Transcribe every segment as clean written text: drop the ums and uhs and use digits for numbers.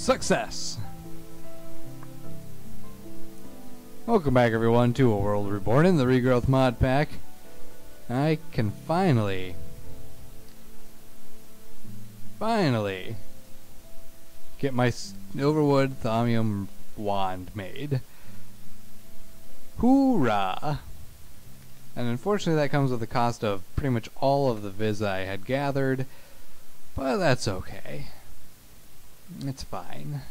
Success! Welcome back everyone to A World Reborn in the Regrowth mod pack. I can finally get my Silverwood Thaumium wand made. Hoorah! And unfortunately that comes with the cost of pretty much all of the viz I had gathered, but that's okay. It's fine.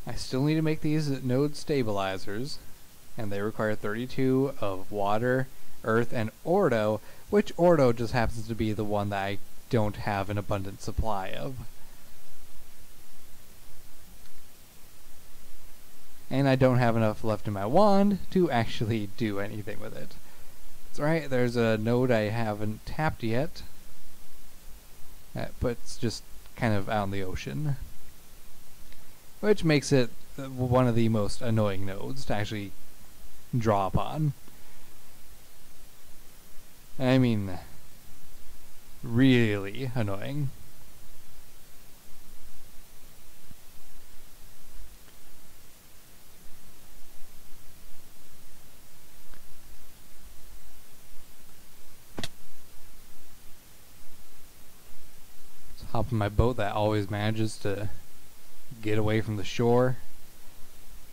I still need to make these node stabilizers, and they require 32 of water, earth, and ordo, which ordo just happens to be the one that I don't have an abundant supply of. And I don't have enough left in my wand to actually do anything with it. That's right, there's a node I haven't tapped yet, but it's just kind of out in the ocean, which makes it one of the most annoying nodes to actually draw upon. I mean, really annoying. Hop in my boat that always manages to get away from the shore,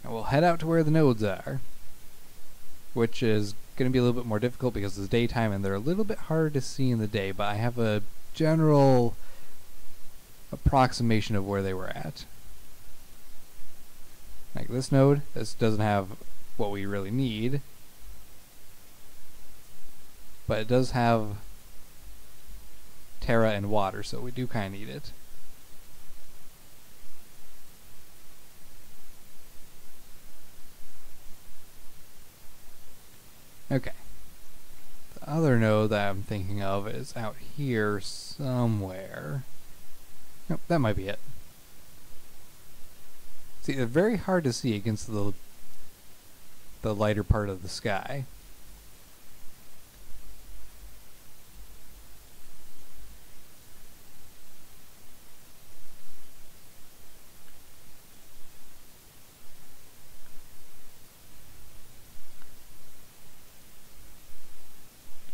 and we'll head out to where the nodes are, which is going to be a little bit more difficult because it's daytime and they're a little bit harder to see in the day, but I have a general approximation of where they were at. Like this node, this doesn't have what we really need, but it does have terra and water, so we do kind of need it. Okay. The other node that I'm thinking of is out here somewhere. Nope, that might be it. See, they're very hard to see against the lighter part of the sky.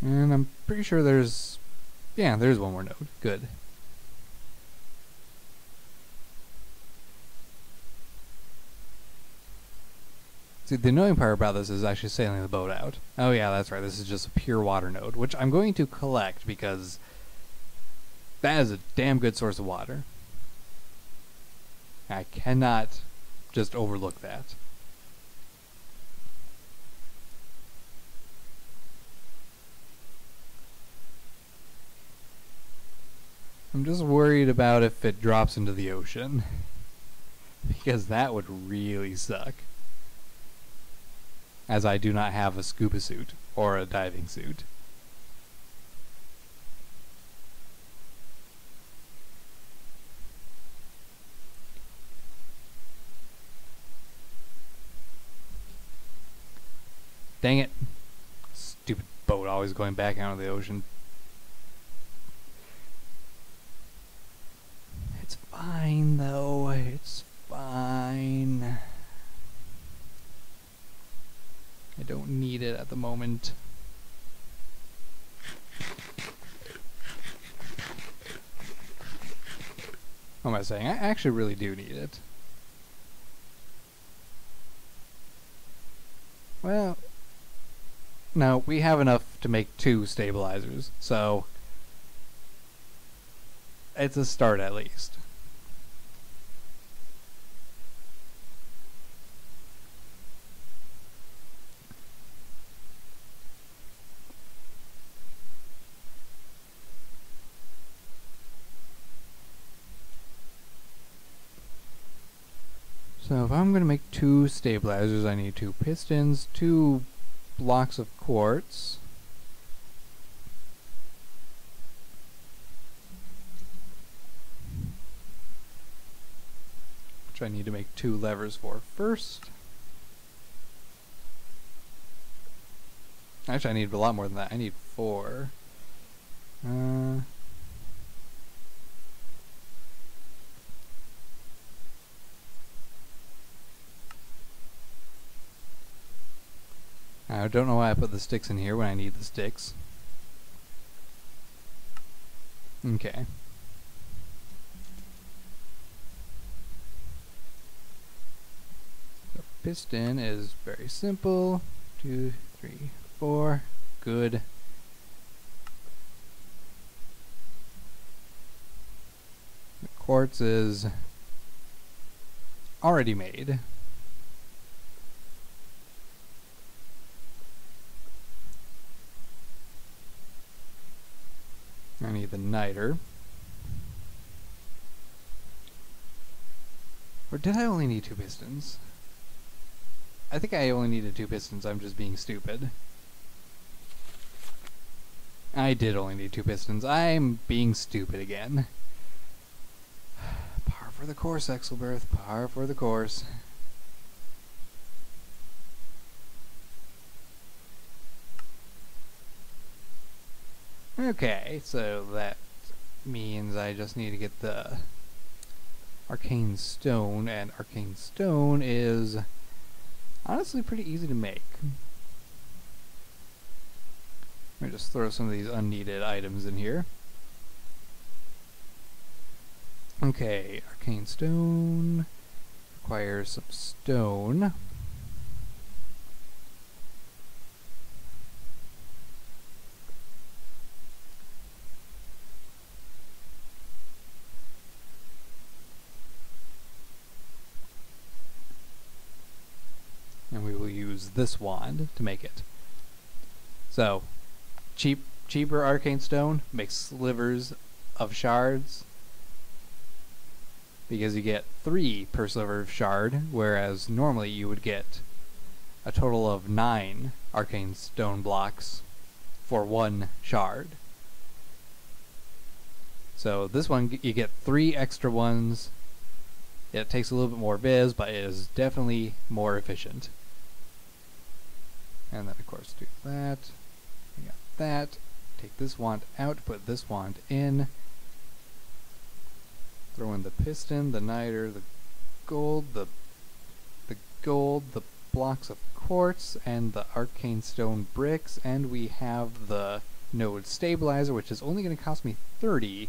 And I'm pretty sure there's one more node. Good. See, the annoying part about this is actually sailing the boat out. Oh yeah, that's right, this is just a pure water node, which I'm going to collect because that is a damn good source of water. I cannot just overlook that. I'm just worried about if it drops into the ocean, because that would really suck, as I do not have a scuba suit or a diving suit. Dang it. Stupid boat always going back out of the ocean. It's fine though, it's fine. I don't need it at the moment. What am I saying? I actually really do need it. Well, no, we have enough to make 2 stabilizers, so it's a start at least. So if I'm going to make 2 stabilizers, I need 2 pistons, 2 blocks of quartz, which I need to make 2 levers for first. Actually, I need a lot more than that. I need 4. I don't know why I put the sticks in here when I need the sticks. Okay. The piston is very simple. 2, 3, 4. Good. The quartz is already made. I need the niter. Or did I only need 2 pistons? I think I only needed 2 pistons, I'm just being stupid. I did only need 2 pistons. I'm being stupid again. Par for the course, Exelbirth. Par for the course. Okay, so that means I just need to get the arcane stone, and arcane stone is honestly pretty easy to make. Let me just throw some of these unneeded items in here. Okay, arcane stone requires some stone. And we will use this wand to make it. So, cheaper arcane stone makes slivers of shards, because you get 3 per sliver of shard, whereas normally you would get a total of 9 arcane stone blocks for 1 shard. So this one you get 3 extra ones. It takes a little bit more viz, but it is definitely more efficient. And then of course do that. We got that. Take this wand out, put this wand in. Throw in the piston, the niter, the gold, the blocks of quartz, and the arcane stone bricks, and we have the node stabilizer, which is only going to cost me 30.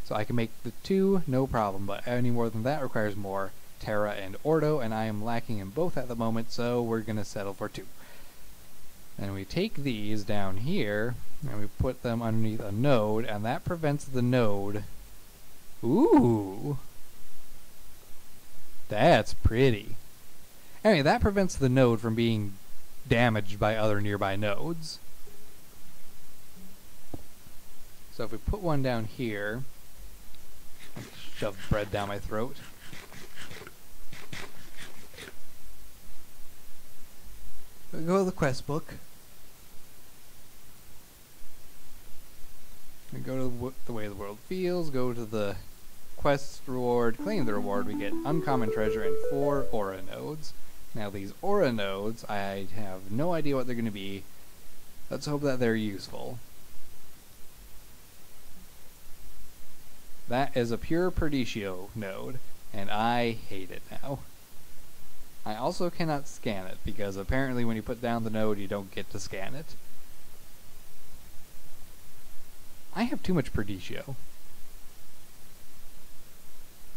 So I can make the 2, no problem, but any more than that requires more Terra and Ordo, and I am lacking in both at the moment, so we're going to settle for 2. And we take these down here, and we put them underneath a node, and that prevents the node... Ooh! That's pretty. Anyway, that prevents the node from being damaged by other nearby nodes. So if we put one down here... Shove bread down my throat. We go to the quest book. We go to the way the world feels, go to the quest reward, claim the reward, we get uncommon treasure and 4 aura nodes. Now these aura nodes, I have no idea what they're going to be. Let's hope that they're useful. That is a pure Perdicio node, and I hate it now. I also cannot scan it, because apparently when you put down the node you don't get to scan it. I have too much Perdicio.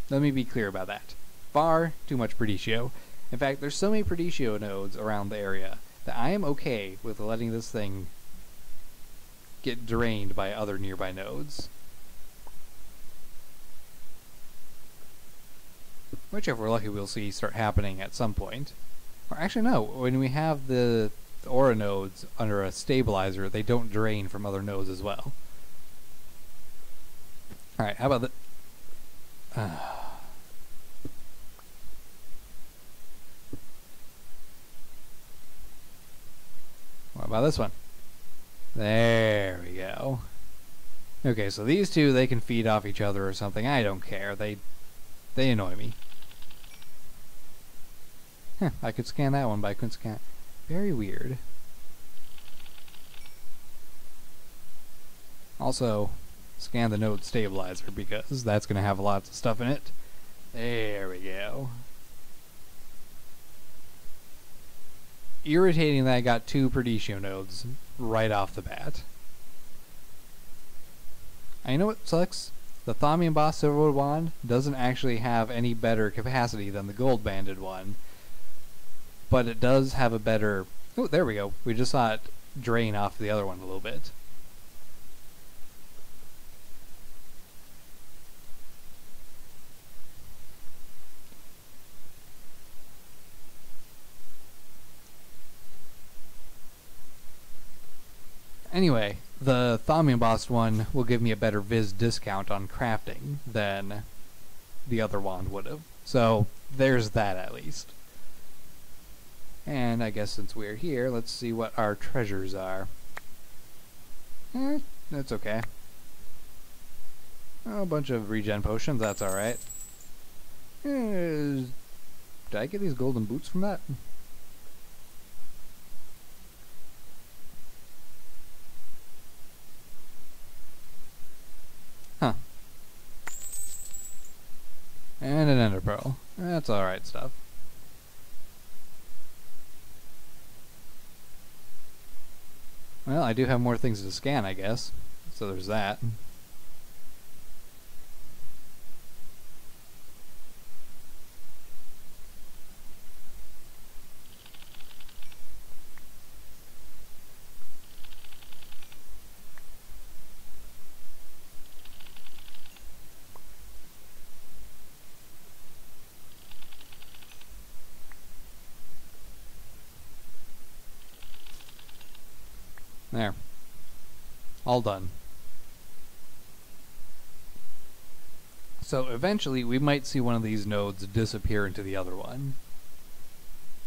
Let me be clear about that. Far too much Perdicio. In fact, there's so many Perdicio nodes around the area that I am okay with letting this thing get drained by other nearby nodes. Which, if we're lucky, we'll see start happening at some point. Or actually, no. When we have the aura nodes under a stabilizer, they don't drain from other nodes as well. Alright, how about the... What about this one? There we go. Okay, so these two, they can feed off each other or something. I don't care. They annoy me. Huh, I could scan that one, but I couldn't scan it. Very weird. Also, scan the node stabilizer, because that's going to have lots of stuff in it. There we go. irritating that I got 2 Perditio nodes right off the bat. I know what sucks. The Thaumium Boss Silverwood Wand doesn't actually have any better capacity than the Gold Banded one. But it does have a better... Oh, there we go. We just saw it drain off the other one a little bit. Anyway, the Thaumium Boss one will give me a better Viz discount on crafting than the other wand would have. So, there's that at least. And I guess since we're here, let's see what our treasures are. That's okay. Oh, a bunch of regen potions, that's alright. Did I get these golden boots from that? Huh. And an ender pearl. That's alright stuff. Well, I do have more things to scan, I guess. So there's that. There. All done. So eventually we might see one of these nodes disappear into the other one.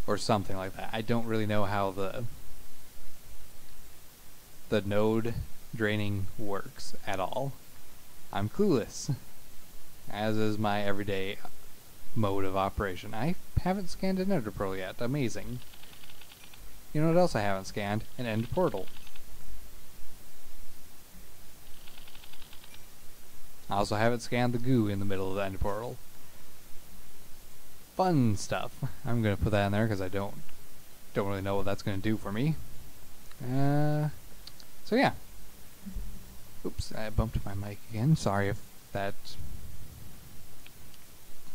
Or something like that. I don't really know how the node draining works at all. I'm clueless. As is my everyday mode of operation. I haven't scanned an ender pearl yet. Amazing. You know what else I haven't scanned? An end portal. I also haven't scanned the goo in the middle of the end portal. Fun stuff. I'm gonna put that in there because I don't really know what that's gonna do for me. So yeah. Oops, I bumped my mic again. Sorry if that...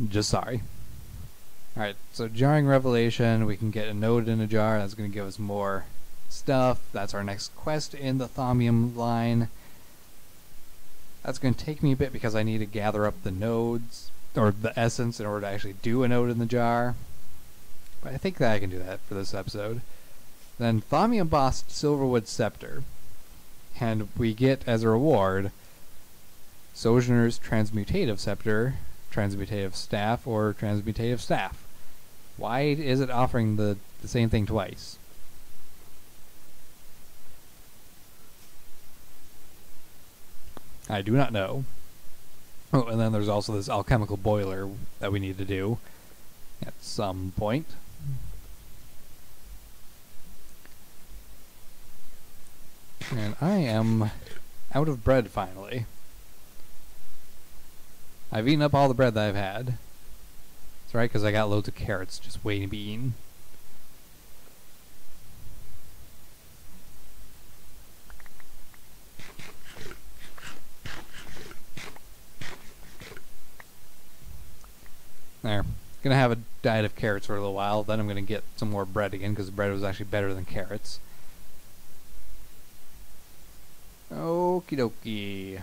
Just sorry. Alright, so Jarring Revelation, we can get a node in a jar. That's gonna give us more stuff. That's our next quest in the Thaumium line. That's going to take me a bit because I need to gather up the nodes, or the essence, in order to actually do a node in the jar. But I think that I can do that for this episode. Then Thaumium Boss Silverwood Scepter. And we get, as a reward, Sojourner's Transmutative Scepter, Transmutative Staff, or Transmutative Staff. Why is it offering the same thing twice? I do not know. Oh, and then there's also this alchemical boiler that we need to do at some point. And I am out of bread finally. I've eaten up all the bread that I've had. That's right, because I got loads of carrots just waiting to be eaten. There. Gonna have a diet of carrots for a little while, then I'm gonna get some more bread again, because the bread was actually better than carrots. Okie dokie.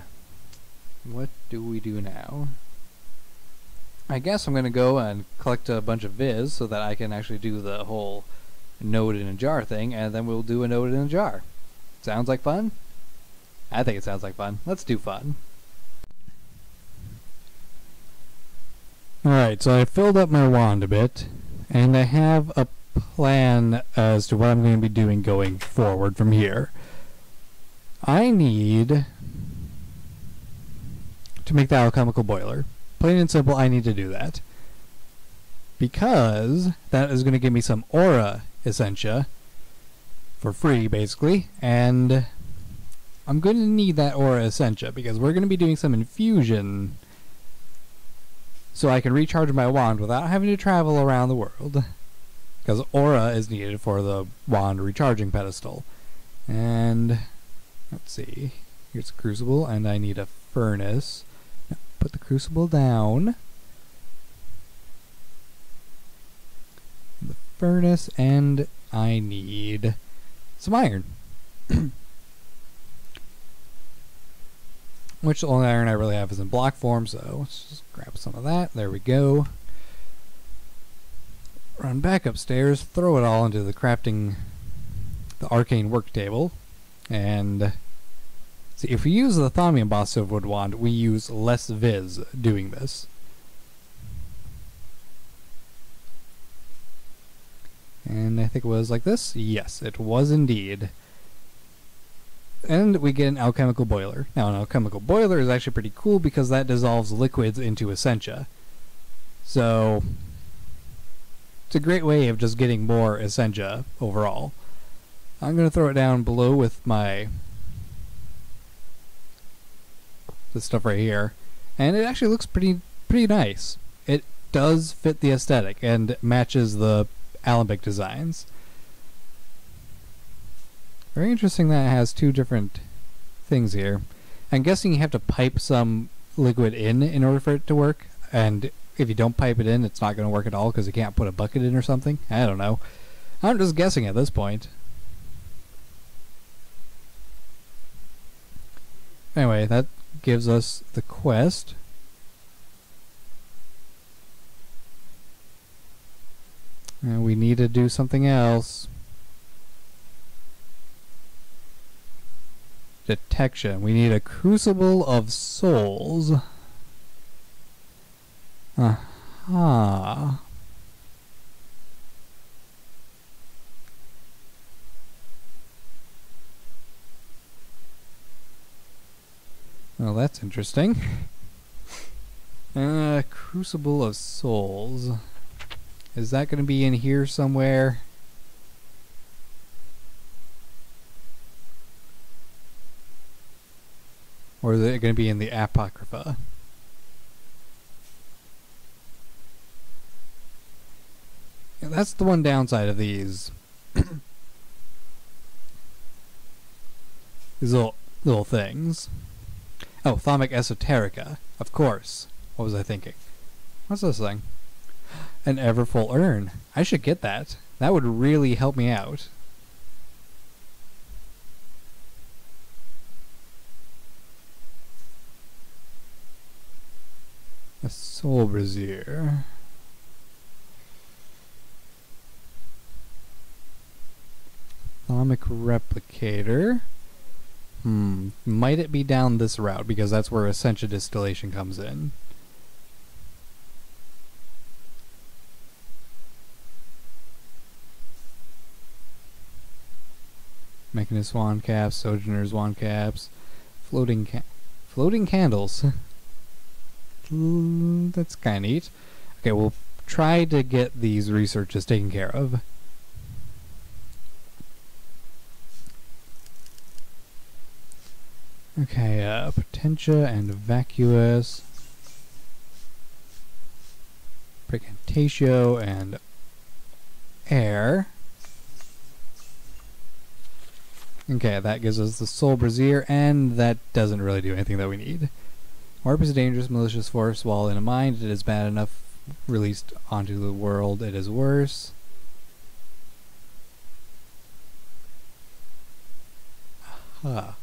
What do we do now? I guess I'm gonna go and collect a bunch of Viz so that I can actually do the whole node in a jar thing, and then we'll do a node in a jar. Sounds like fun? I think it sounds like fun. Let's do fun. Alright, so I filled up my wand a bit, and I have a plan as to what I'm going to be doing going forward from here. I need to make the alchemical boiler. Plain and simple, I need to do that. Because that is going to give me some aura essentia for free, basically, and I'm going to need that aura essentia because we're going to be doing some infusion so I can recharge my wand without having to travel around the world. because aura is needed for the wand recharging pedestal. And let's see, here's a crucible, and I need a furnace. Put the crucible down. The furnace, and I need some iron. Which the only iron I really have is in block form, so let's just grab some of that. There we go. Run back upstairs, throw it all into the arcane work table, and see, if we use the Thaumium Boss Silverwood Wand, we use less Viz doing this. And I think it was like this? Yes, it was indeed. And we get an alchemical boiler. Now, an alchemical boiler is actually pretty cool because that dissolves liquids into essentia. So it's a great way of just getting more essentia overall. I'm going to throw it down below with this stuff right here, and it actually looks pretty nice. It does fit the aesthetic and matches the Alembic designs. Very interesting that it has two different things here. I'm guessing you have to pipe some liquid in order for it to work, and if you don't pipe it in, it's not going to work at all because you can't put a bucket in or something. I don't know. I'm just guessing at this point. Anyway, that gives us the quest. And we need to do something else. Detection. We need a Crucible of Souls. Aha. Well, that's interesting. Crucible of Souls. Is that going to be in here somewhere? Or is it going to be in the Apocrypha? Yeah, that's the one downside of these. These little things. Oh, Thaumic Esoterica. Of course. What was I thinking? What's this thing? An Everfull Urn. I should get that. That would really help me out. A Soul Brazier. Thaumic Replicator. Might it be down this route, because that's where Essentia Distillation comes in. Mechanist Wand Caps, Sojourner's Wand Caps, Floating Candles. That's kind of neat. Okay, we'll try to get these researches taken care of. Okay, Potentia and Vacuous, Precantatio and Air. Okay, that gives us the Soul Brazier, and that doesn't really do anything that we need. Warp is a dangerous, malicious force. While in a mind, it is bad enough. Released onto the world, it is worse. Aha.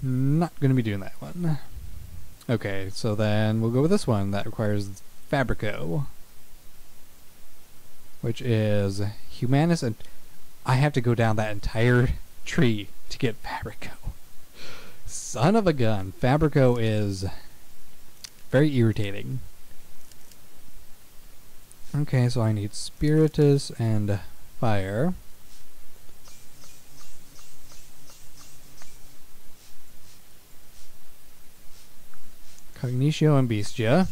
Not going to be doing that one. Okay, so then we'll go with this one. That requires Fabrico, which is Humanus, and I have to go down that entire tree to get Fabrico. Son of a gun. Fabrico is very irritating. Okay, so I need Spiritus and Fire. Cognitio and Bestia.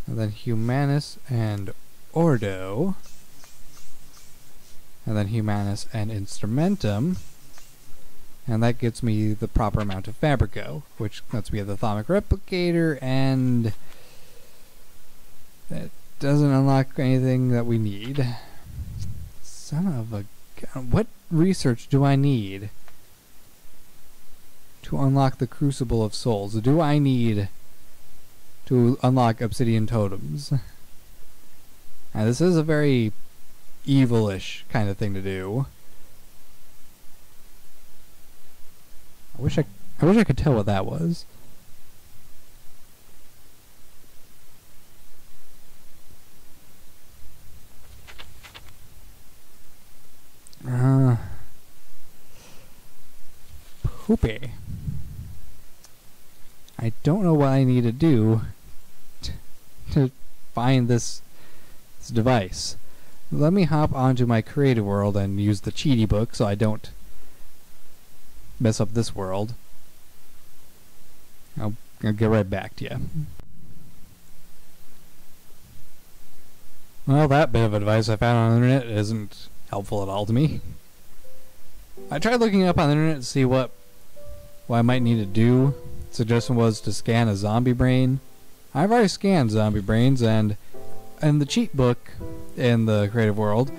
And then Humanus and Ordo. And then Humanus and Instrumentum. And that gets me the proper amount of Fabrico, which lets me have the Thaumic Replicator and That doesn't unlock anything that we need. Son of a gun. What research do I need to unlock the Crucible of Souls? Do I need to unlock Obsidian Totems? Now, this is a very evilish kind of thing to do. I wish I could tell what that was. Poopy. I don't know what I need to do to find this device. Let me hop onto my creative world and use the cheaty book so I don't mess up this world. I'll get right back to you. Well, that bit of advice I found on the internet isn't helpful at all to me. I tried looking up on the internet to see what I might need to do. The suggestion was to scan a zombie brain. I've already scanned zombie brains, and in the cheat book in the creative world,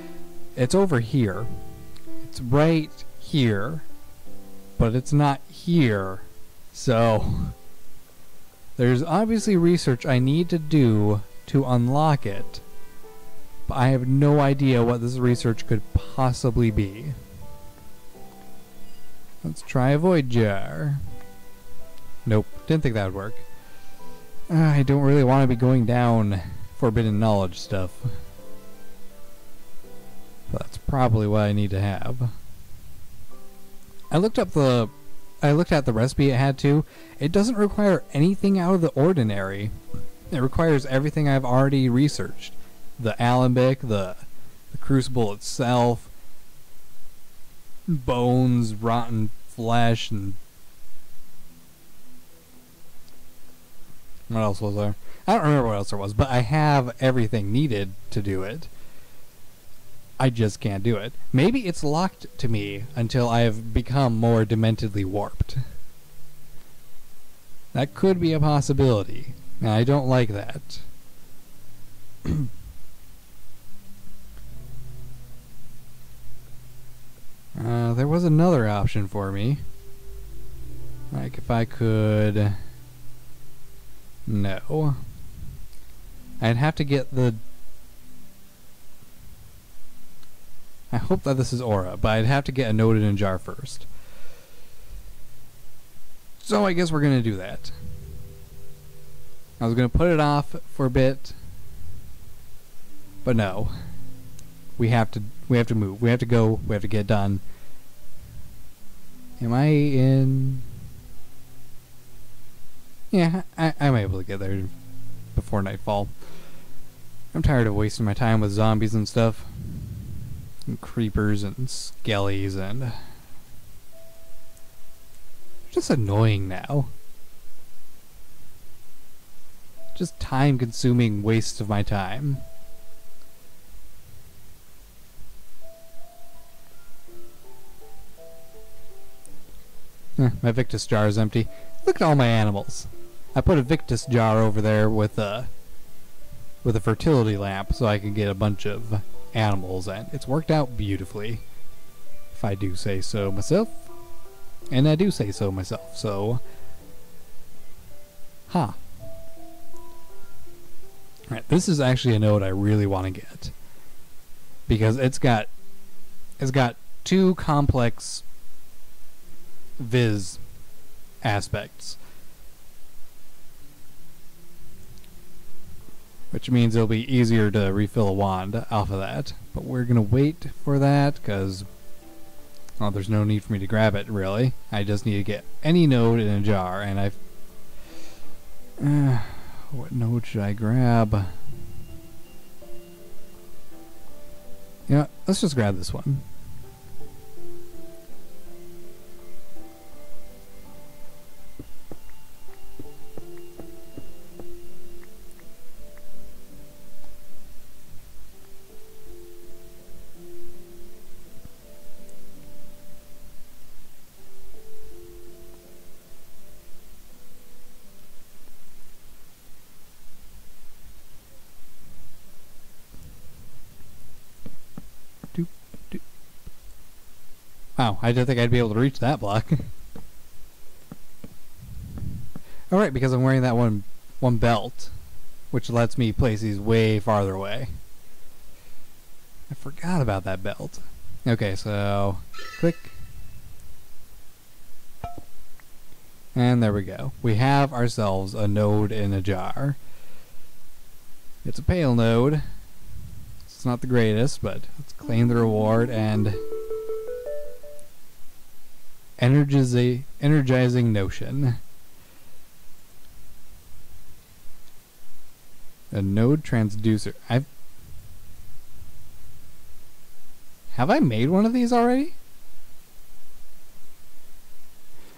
it's over here. It's right here, but it's not here. So there's obviously research I need to do to unlock it, but I have no idea what this research could possibly be. Let's try a void jar. Nope, didn't think that would work. I don't really want to be going down forbidden knowledge stuff. But that's probably what I need to have. I looked at the recipe it had to. It doesn't require anything out of the ordinary. It requires everything I've already researched. The alembic, the crucible itself, bones, rotten flesh, and what else was there? I don't remember what else there was, but I have everything needed to do it. I just can't do it. Maybe it's locked to me until I have become more dementedly warped. That could be a possibility, and I don't like that. There was another option for me. Like if I could... No. I'd have to get the... I hope that this is aura, but I'd have to get a node in a jar first. So I guess we're gonna do that. I was gonna put it off for a bit, but no. We have to move. We have to go. We have to get done. Am I in? Yeah, I'm able to get there before nightfall. I'm tired of wasting my time with zombies and stuff. And creepers and skellies and... just annoying now. Just time-consuming wastes of my time. My Victus jar is empty. Look at all my animals. I put a Victus jar over there with a fertility lamp so I can get a bunch of animals, and it's worked out beautifully, if I do say so myself. And I do say so myself, so... Ha. Alright, this is actually a node I really want to get. Because it's got two complex viz aspects. Which means it'll be easier to refill a wand off of that. But we're gonna wait for that, because... well, there's no need for me to grab it, really. I just need to get any node in a jar, and I've... what node should I grab? Yeah, let's just grab this one. Oh, I didn't think I'd be able to reach that block. Alright, because I'm wearing that one belt, which lets me place these way farther away. I forgot about that belt. Okay, so click. And there we go. We have ourselves a node in a jar. It's a pale node. It's not the greatest, but let's claim the reward and energizing notion. A node transducer. Have I made one of these already?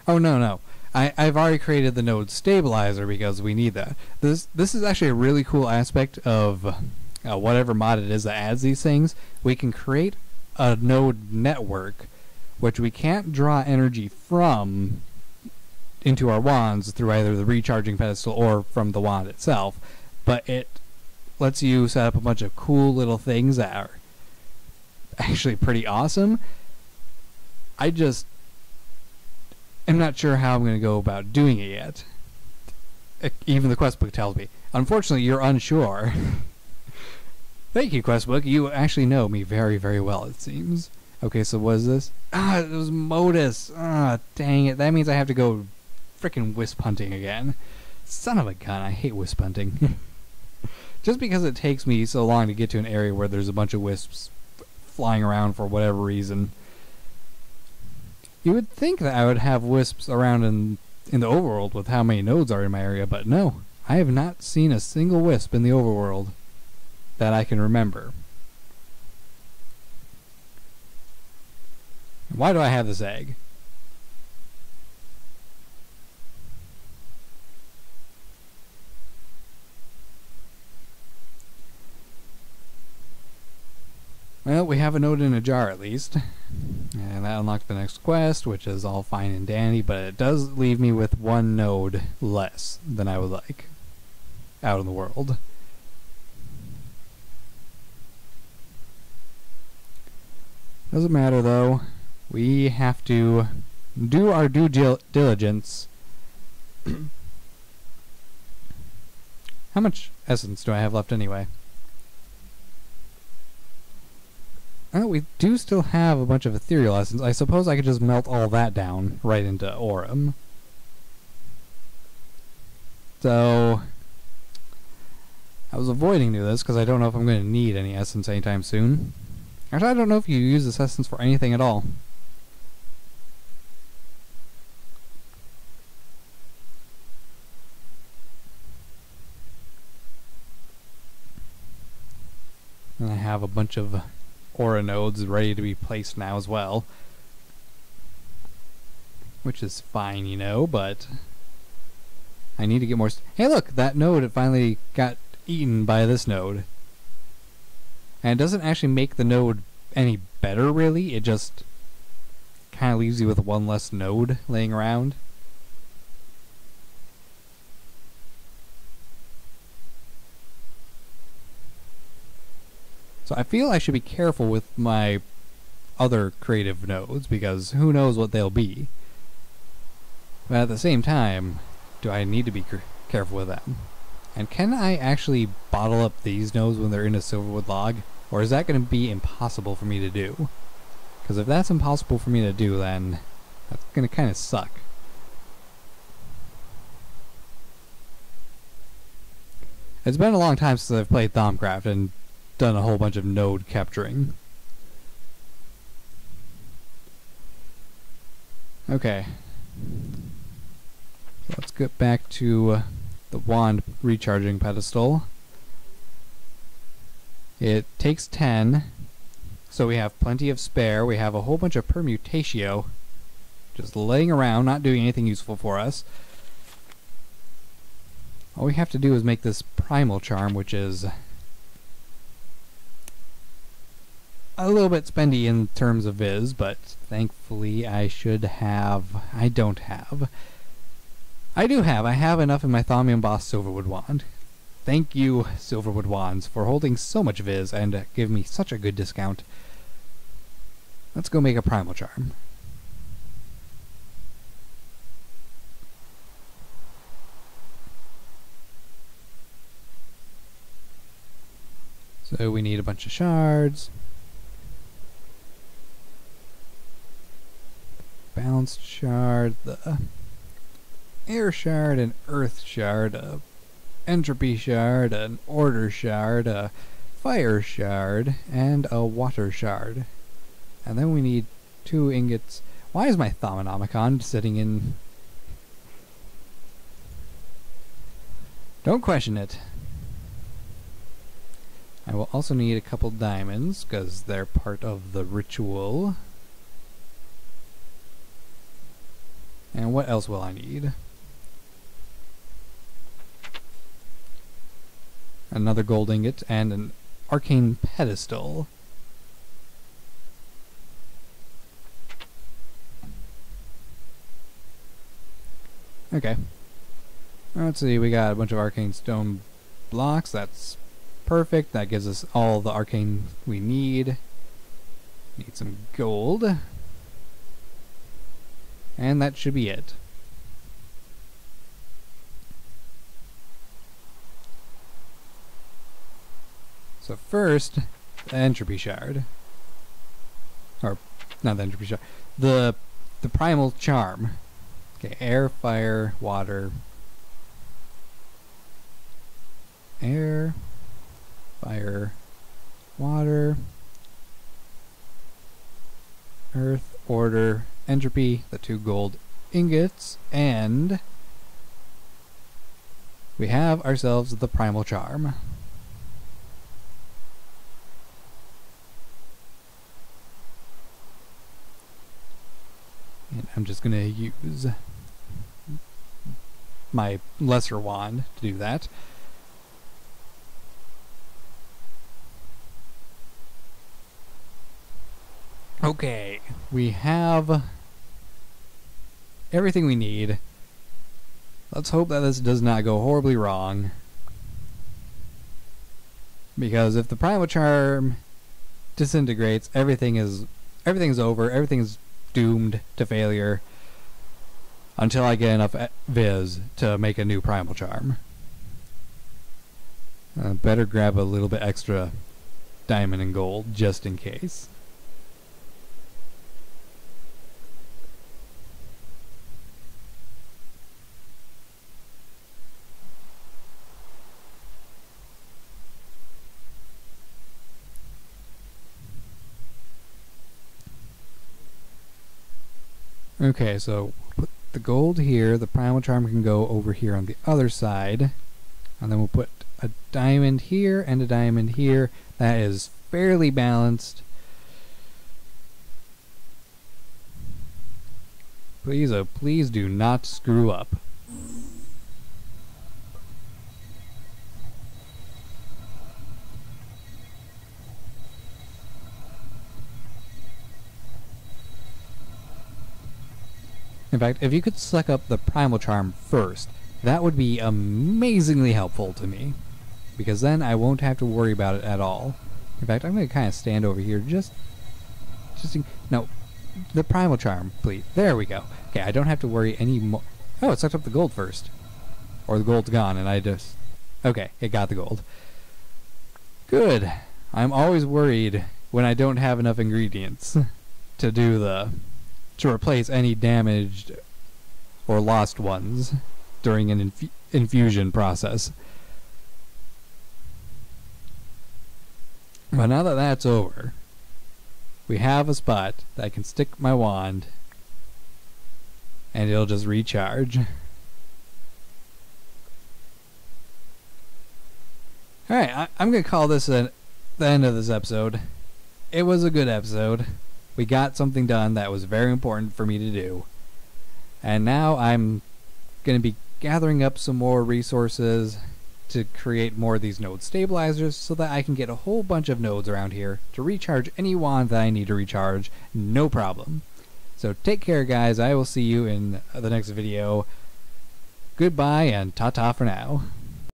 Oh no. I've already created the node stabilizer because we need that. This is actually a really cool aspect of whatever mod it is that adds these things. We can create a node network which we can't draw energy from into our wands through either the recharging pedestal or from the wand itself, but it lets you set up a bunch of cool little things that are actually pretty awesome. I'm not sure how I'm going to go about doing it yet. Even the quest book tells me. Unfortunately, you're unsure. Thank you, quest book. You actually know me very, very well, it seems. Okay, so what is this? Ah, it was Modus. Ah, dang it. That means I have to go frickin' wisp hunting again. Son of a gun, I hate wisp hunting. Just because it takes me so long to get to an area where there's a bunch of wisps flying around for whatever reason. You would think that I would have wisps around in the overworld with how many nodes are in my area, but no. I have not seen a single wisp in the overworld that I can remember. Why do I have this egg? Well, we have a node in a jar at least. And that unlocked the next quest, which is all fine and dandy, but it does leave me with one node less than I would like out in the world. Doesn't matter though. We have to do our due diligence. How much essence do I have left anyway? Oh, we do still have a bunch of ethereal essence. I suppose I could just melt all that down right into Aurum. So I was avoiding doing this because I don't know if I'm going to need any essence anytime soon. Actually, I don't know if you use this essence for anything at all. And I have a bunch of aura nodes ready to be placed now as well. Which is fine, you know, but I need to get more... Hey look! That node finally got eaten by this node. And it doesn't actually make the node any better, really. It just kind of leaves you with one less node laying around. So I feel I should be careful with my other creative nodes, because who knows what they'll be. But at the same time, do I need to be careful with them? And can I actually bottle up these nodes when they're in a silverwood log? Or is that going to be impossible for me to do? Because if that's impossible for me to do, then that's going to kind of suck. It's been a long time since I've played Thaumcraft and done a whole bunch of node capturing. Okay. Let's get back to the wand recharging pedestal. It takes 10, so we have plenty of spare. We have a whole bunch of permutatio just laying around, not doing anything useful for us. All we have to do is make this primal charm, which is a little bit spendy in terms of viz, but thankfully I should have... I don't have. I do have. I have enough in my Thaumium Boss Silverwood Wand. Thank you, Silverwood Wands, for holding so much viz and giving me such a good discount. Let's go make a primal charm. So we need a bunch of shards. Balanced shard, the air shard, an earth shard, a entropy shard, an order shard, a fire shard, and a water shard. And then we need 2 ingots. Why is my Thaumanomicon sitting in... Don't question it. I will also need a couple diamonds, because they're part of the ritual. And what else will I need? Another gold ingot and an arcane pedestal. Okay. Let's see, we got a bunch of arcane stone blocks. That's perfect. That gives us all the arcane we need. Need some gold. And that should be it. So first, the entropy shard. Or, not the entropy shard. The primal charm. Okay, air, fire, water. Air, fire, water, earth, order, entropy, the 2 gold ingots, and we have ourselves the primal charm. And I'm just going to use my lesser wand to do that. Okay, we have everything we need. Let's hope that this does not go horribly wrong. Because if the primal charm disintegrates, everything's over, everything's doomed to failure until I get enough viz to make a new primal charm. Better grab a little bit extra diamond and gold just in case. Okay, so put the gold here, the primal charm can go over here on the other side, and then we'll put a diamond here and a diamond here. That is fairly balanced. Please, oh please do not screw up. In fact, if you could suck up the primal charm first, that would be amazingly helpful to me. Because then I won't have to worry about it at all. In fact, I'm going to kind of stand over here no, the primal charm, please. There we go. Okay, I don't have to worry anymore. Oh, it sucked up the gold first. Or the gold's gone and I just... Okay, it got the gold. Good. I'm always worried when I don't have enough ingredients to do to replace any damaged or lost ones during an infusion process. But now that that's over, we have a spot that I can stick my wand and it'll just recharge. Alright, I'm going to call this the end of this episode. It was a good episode. We got something done that was very important for me to do. And now I'm going to be gathering up some more resources to create more of these node stabilizers so that I can get a whole bunch of nodes around here to recharge any wand that I need to recharge, no problem. So take care guys, I will see you in the next video. Goodbye and ta-ta for now.